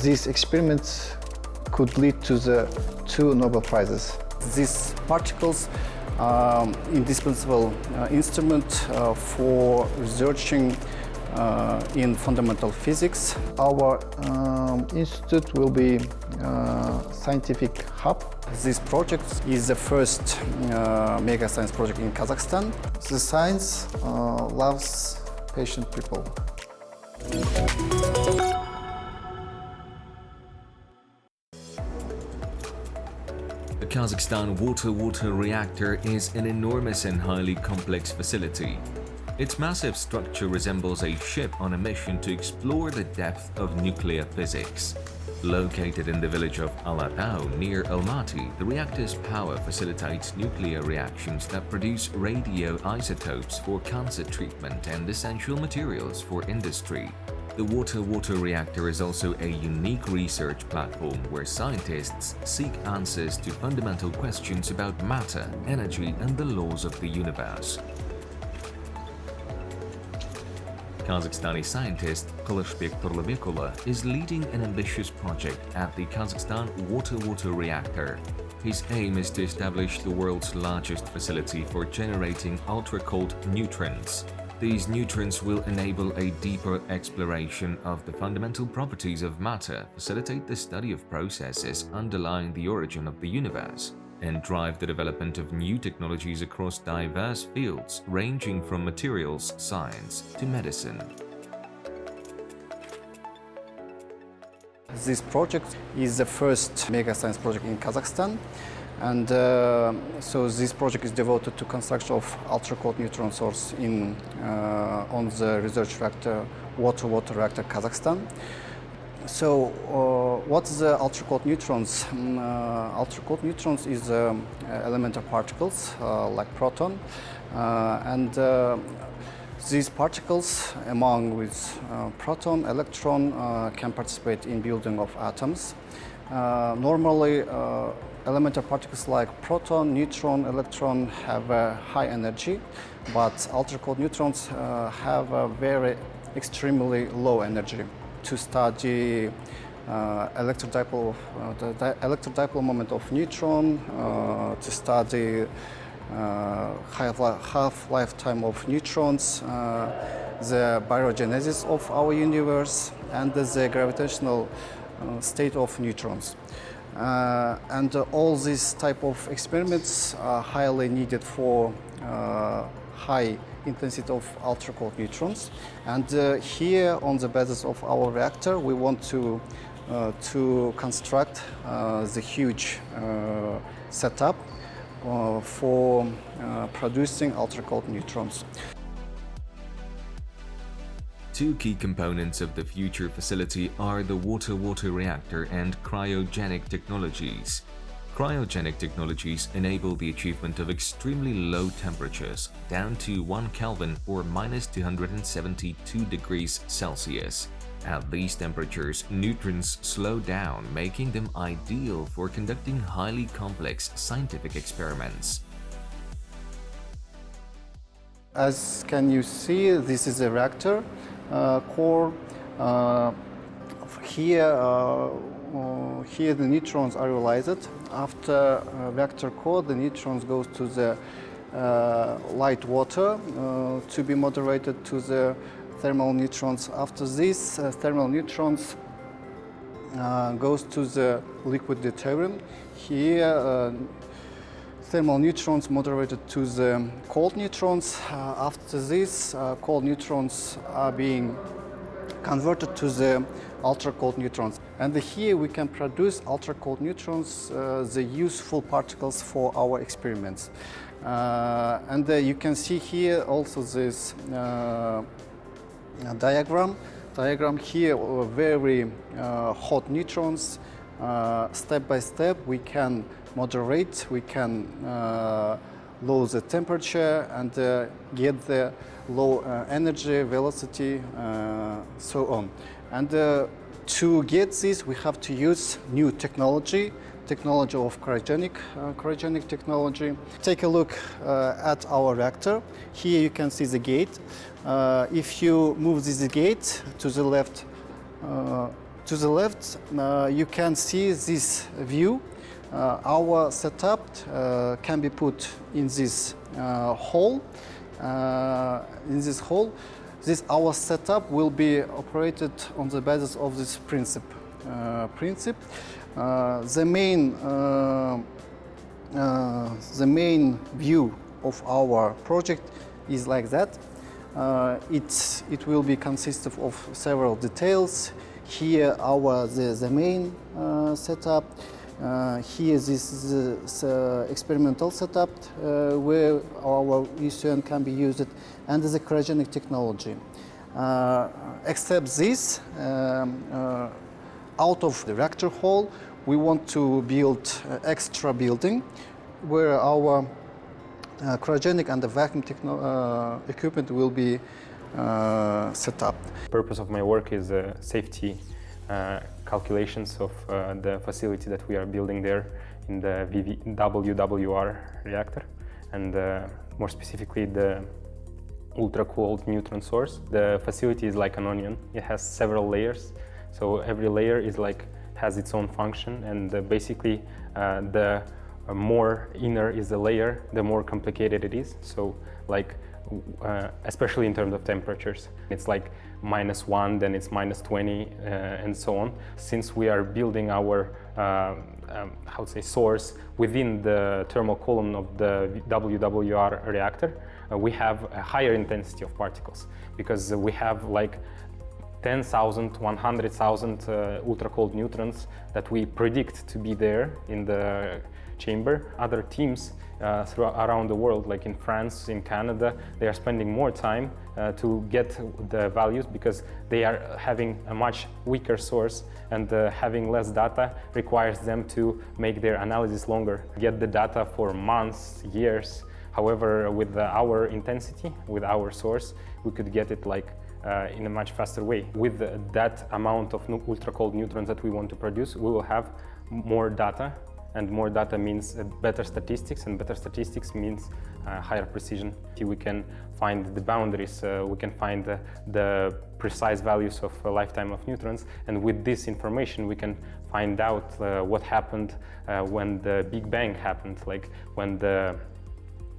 These experiments could lead to the 2 Nobel Prizes. These particles are indispensable instrument for researching in fundamental physics. Our institute will be scientific hub. This project is the first mega science project in Kazakhstan. The science loves patient people. The Kazakhstan Water-Water Reactor is an enormous and highly complex facility. Its massive structure resembles a ship on a mission to explore the depth of nuclear physics. Located in the village of Alatau near Almaty, the reactor's power facilitates nuclear reactions that produce radioisotopes for cancer treatment and essential materials for industry. The Water-Water Reactor is also a unique research platform where scientists seek answers to fundamental questions about matter, energy, and the laws of the universe. Kazakhstani scientist Kylyshbek Turlybekuly is leading an ambitious project at the Kazakhstan Water-Water Reactor. His aim is to establish the world's largest facility for generating ultracold neutrons. These neutrons will enable a deeper exploration of the fundamental properties of matter, facilitate the study of processes underlying the origin of the universe, and drive the development of new technologies across diverse fields ranging from materials science to medicine. This project is the first mega science project in Kazakhstan, and so this project is devoted to construction of ultracold neutron source on the research reactor Water-Water Reactor Kazakhstan. So, what's the ultracold neutrons? Ultracold neutrons is elemental particles like proton, and these particles, among with proton, electron, can participate in building of atoms. Normally, elemental particles like proton, neutron, electron have a high energy, but ultracold neutrons have a very extremely low energy. To study electrodipole, the electrodipole moment of neutron, to study half-lifetime of neutrons, the baryogenesis of our universe, and the gravitational state of neutrons. And all these type of experiments are highly needed for high intensity of ultracold neutrons. And here, on the basis of our reactor, we want to construct the huge setup for producing ultracold neutrons. Two key components of the future facility are the Water-Water Reactor and cryogenic technologies. Cryogenic technologies enable the achievement of extremely low temperatures, down to 1 Kelvin or -272 degrees Celsius. At these temperatures, neutrons slow down, making them ideal for conducting highly complex scientific experiments. As can you see, this is a reactor core. Here the neutrons are realized. After reactor core, the neutrons goes to the light water to be moderated to the thermal neutrons. After this, thermal neutrons goes to the liquid deuterium. Here, thermal neutrons moderated to the cold neutrons. After this, cold neutrons are being converted to the ultracold neutrons. And here we can produce ultracold neutrons, the useful particles for our experiments. And you can see here also this diagram here, very hot neutrons. Step by step we can moderate, we can lower the temperature and get the low energy, velocity, so on. And to get this, we have to use new technology of cryogenic technology. Take a look at our reactor. Here you can see the gate. If you move this gate to the left To the left, you can see this view. Our setup can be put in this hole. Our setup will be operated on the basis of this principle. The main view of our project is like that. It will be consisted of several details. Here the main setup. Here this is the experimental setup where our UCN can be used, and the cryogenic technology. Except this, out of the reactor hall, we want to build extra building where our cryogenic and the vacuum equipment will be set up. The purpose of my work is safety calculations of the facility that we are building there in the WWR reactor, and more specifically the ultra-cold neutron source. The facility is like an onion. It has several layers, so every layer has its own function, and basically the more inner is the layer, the more complicated it is. So especially in terms of temperatures. It's like -1, then it's -20, and so on. Since we are building our source within the thermal column of the WWR reactor, we have a higher intensity of particles, because we have 10,000, 100,000 ultra-cold neutrons that we predict to be there in the chamber. Other teams around the world, like in France, in Canada, they are spending more time to get the values, because they are having a much weaker source, and having less data requires them to make their analysis longer, get the data for months, years. However, with our intensity, with our source, we could get it in a much faster way. With that amount of ultra-cold neutrons that we want to produce, we will have more data, and more data means better statistics, and better statistics means higher precision. We can find the boundaries, we can find the precise values of a lifetime of neutrons, and with this information we can find out what happened when the Big Bang happened, like when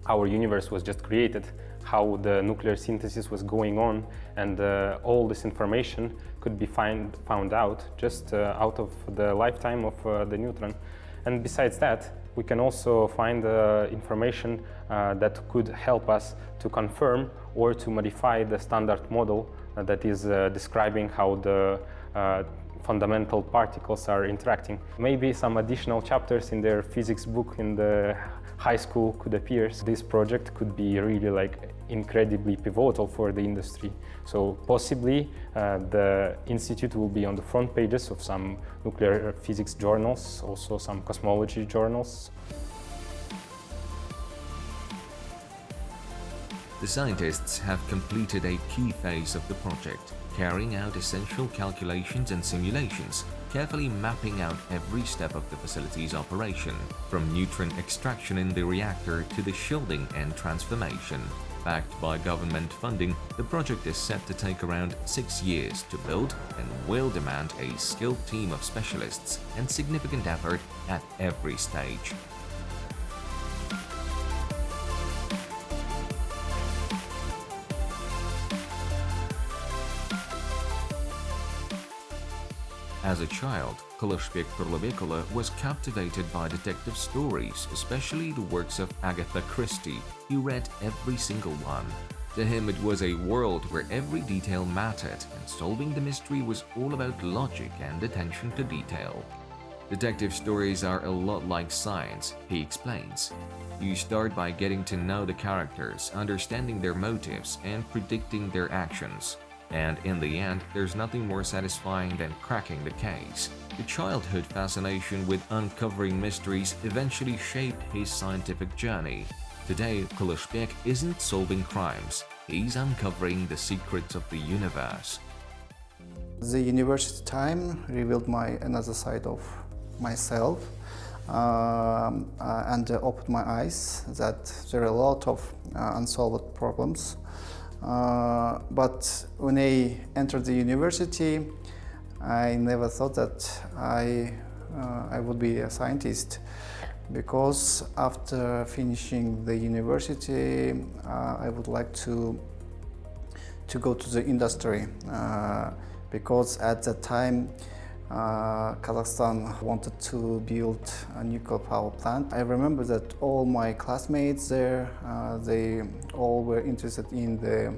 our universe was just created, how the nuclear synthesis was going on, and all this information could be found out just out of the lifetime of the neutron. And besides that, we can also find information that could help us to confirm or to modify the standard model that is describing how the fundamental particles are interacting. Maybe some additional chapters in their physics book in the high school could appear. This project could be really incredibly pivotal for the industry. So possibly the institute will be on the front pages of some nuclear physics journals, also some cosmology journals. The scientists have completed a key phase of the project, carrying out essential calculations and simulations, carefully mapping out every step of the facility's operation, from neutron extraction in the reactor to the shielding and transformation. Backed by government funding, the project is set to take around 6 years to build and will demand a skilled team of specialists and significant effort at every stage. As a child, Kylyshbek Turlybekuly was captivated by detective stories, especially the works of Agatha Christie. He read every single one. To him, it was a world where every detail mattered, and solving the mystery was all about logic and attention to detail. Detective stories are a lot like science, he explains. You start by getting to know the characters, understanding their motives, and predicting their actions. And in the end, there's nothing more satisfying than cracking the case. The childhood fascination with uncovering mysteries eventually shaped his scientific journey. Today, Kylyshbek isn't solving crimes, he's uncovering the secrets of the universe. The university time revealed another side of myself and opened my eyes that there are a lot of unsolved problems. But when I entered the university, I never thought that I would be a scientist, because after finishing the university, I would like to go to the industry, because at that time Kazakhstan wanted to build a nuclear power plant. I remember that all my classmates there, they all were interested in the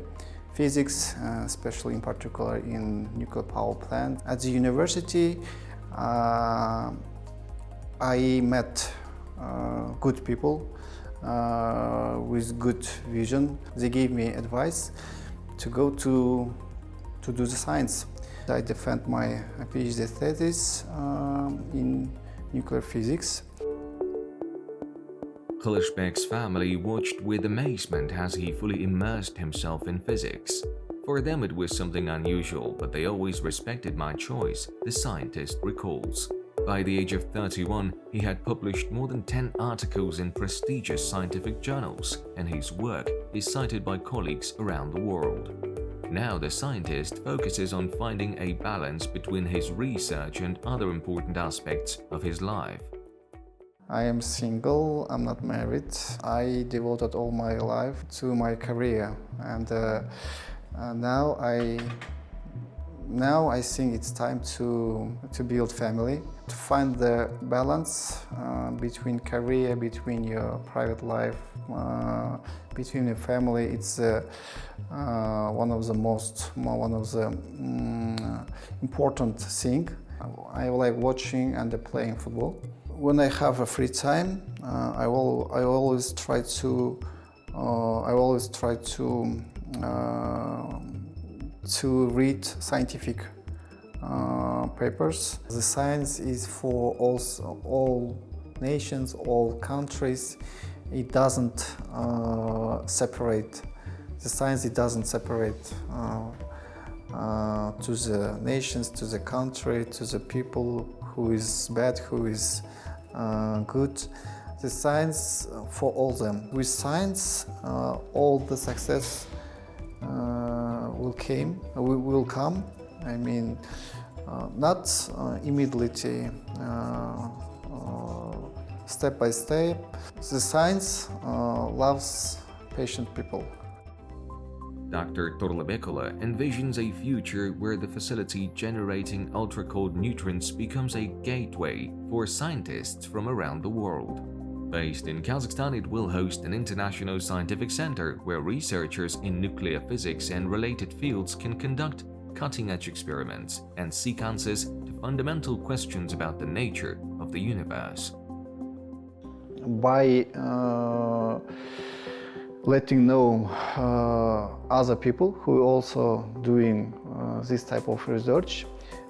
physics, especially in particular in nuclear power plant. At the university, I met good people with good vision. They gave me advice to go to do the science. I defend my PhD thesis in nuclear physics. Kylyshbek's family watched with amazement as he fully immersed himself in physics. For them it was something unusual, but they always respected my choice, the scientist recalls. By the age of 31, he had published more than 10 articles in prestigious scientific journals, and his work is cited by colleagues around the world. Now the scientist focuses on finding a balance between his research and other important aspects of his life. I am single, I'm not married. I devoted all my life to my career, and now I think it's time to build family, to find the balance between career, between your private life, between your family. It's one of the important thing. I like watching and playing football. When I have a free time, I always try to read scientific papers. The science is for all nations, all countries. It doesn't separate. The science, it doesn't separate to the nations, to the country, to the people, who is bad, who is good. The science for all them. With science, all the success will come. I mean, not immediately, step by step. The science loves patient people. Dr. Turlybekuly envisions a future where the facility generating ultracold neutrons becomes a gateway for scientists from around the world. Based in Kazakhstan, it will host an international scientific center where researchers in nuclear physics and related fields can conduct cutting-edge experiments and seek answers to fundamental questions about the nature of the universe. By letting know other people who are also doing this type of research,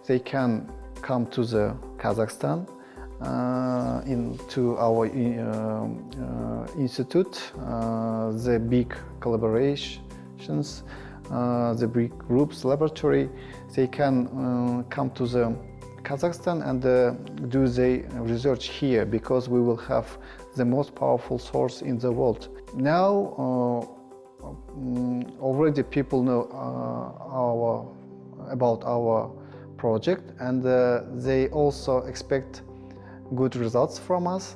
they can come to the Kazakhstan, into our institute, the big collaborations, the big groups, laboratory. They can come to the Kazakhstan and do the research here, because we will have the most powerful source in the world. Now already people know about our project, and they also expect good results from us.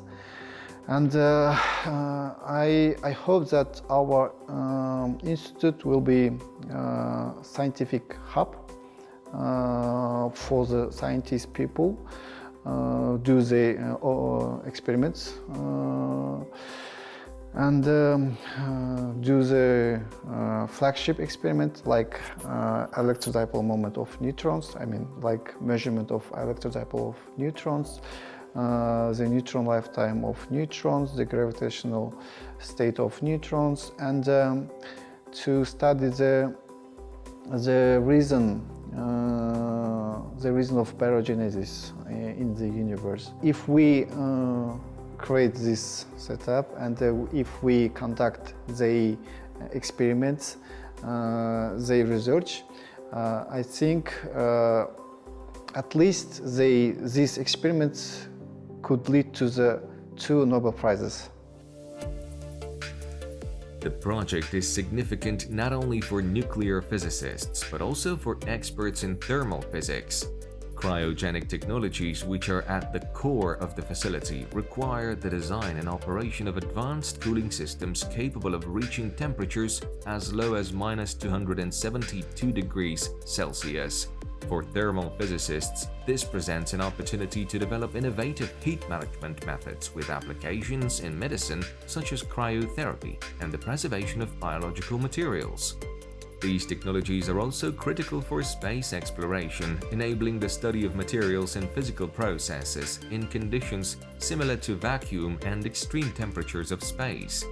And I hope that our institute will be a scientific hub for the scientist people, do the experiments, and do the flagship experiment, like electrodipole moment of neutrons, I mean like measurement of electrodipole of neutrons, the neutron lifetime of neutrons, the gravitational state of neutrons, and to study the reason of baryogenesis in the universe. If we create this setup, and if we conduct the experiments, the research, I think at least these experiments could lead to the 2 Nobel Prizes. The project is significant not only for nuclear physicists, but also for experts in thermal physics. cryogenic technologies, which are at the core of the facility, require the design and operation of advanced cooling systems capable of reaching temperatures as low as -272 degrees Celsius. For thermal physicists, this presents an opportunity to develop innovative heat management methods with applications in medicine such as cryotherapy and the preservation of biological materials. These technologies are also critical for space exploration, enabling the study of materials and physical processes in conditions similar to vacuum and extreme temperatures of space.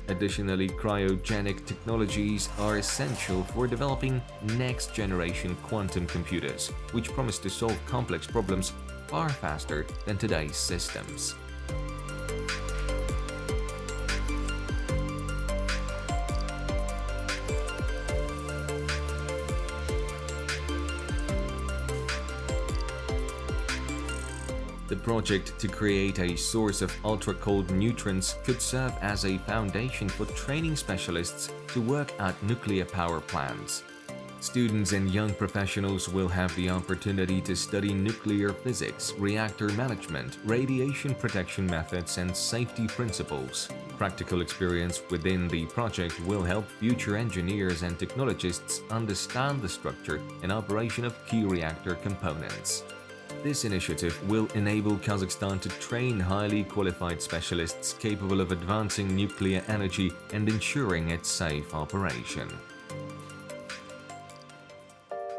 Additionally, cryogenic technologies are essential for developing next-generation quantum computers, which promise to solve complex problems far faster than today's systems. The project to create a source of ultra-cold neutrons could serve as a foundation for training specialists to work at nuclear power plants. Students and young professionals will have the opportunity to study nuclear physics, reactor management, radiation protection methods, and safety principles. Practical experience within the project will help future engineers and technologists understand the structure and operation of key reactor components. This initiative will enable Kazakhstan to train highly qualified specialists capable of advancing nuclear energy and ensuring its safe operation.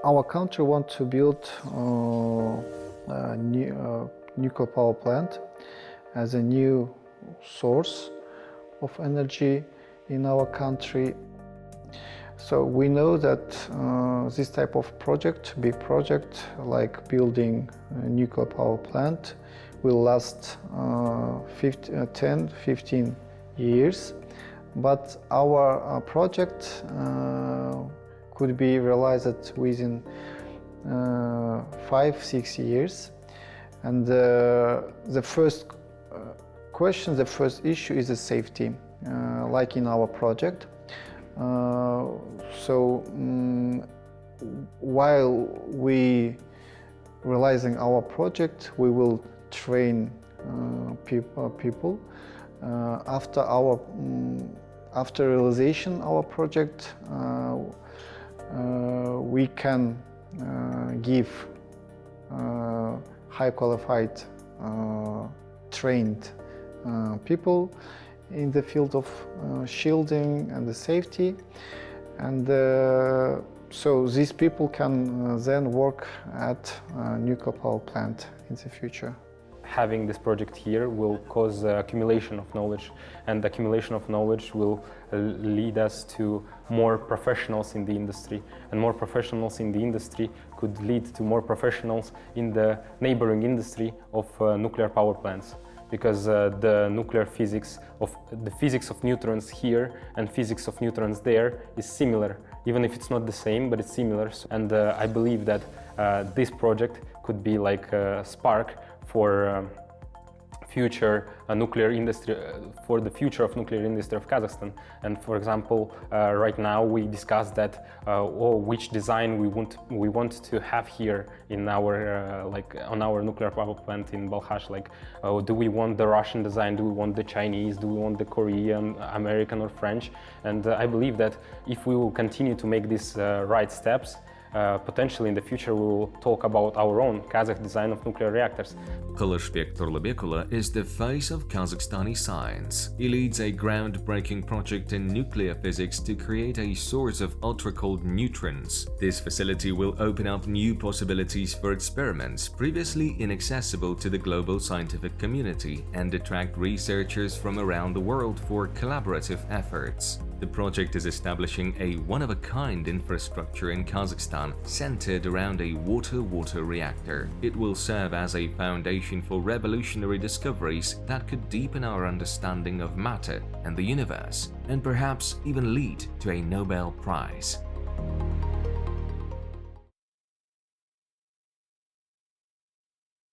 Our country wants to build a nuclear power plant as a new source of energy in our country. So we know that this type of project, big project like building a nuclear power plant, will last 10-15 years. But our project could be realized within 5-6 years. And the first question, the first issue is the safety, like in our project. While we realizing our project, we will train people. After realization our project, we can give high qualified trained people in the field of shielding and the safety, and so these people can then work at a nuclear power plant in the future. Having this project here will cause accumulation of knowledge, and accumulation of knowledge will lead us to more professionals in the industry, and more professionals in the industry could lead to more professionals in the neighboring industry of nuclear power plants. Because the nuclear physics of neutrons here and physics of neutrons there is similar, even if it's not the same, but it's similar. And I believe that this project could be like a spark for future nuclear industry, for the future of nuclear industry of Kazakhstan. And for example, right now we discussed that which design we want to have here in our on our nuclear power plant in Balkhash. Like, do we want the Russian design? Do we want the Chinese? Do we want the Korean, American, or French? And I believe that if we will continue to make these right steps, potentially in the future we will talk about our own Kazakh design of nuclear reactors. Kylyshbek Turlybekuly is the face of Kazakhstani science. He leads a groundbreaking project in nuclear physics to create a source of ultra-cold neutrons. This facility will open up new possibilities for experiments previously inaccessible to the global scientific community and attract researchers from around the world for collaborative efforts. The project is establishing a one-of-a-kind infrastructure in Kazakhstan centered around a water-water reactor. It will serve as a foundation for revolutionary discoveries that could deepen our understanding of matter and the universe, and perhaps even lead to a Nobel Prize.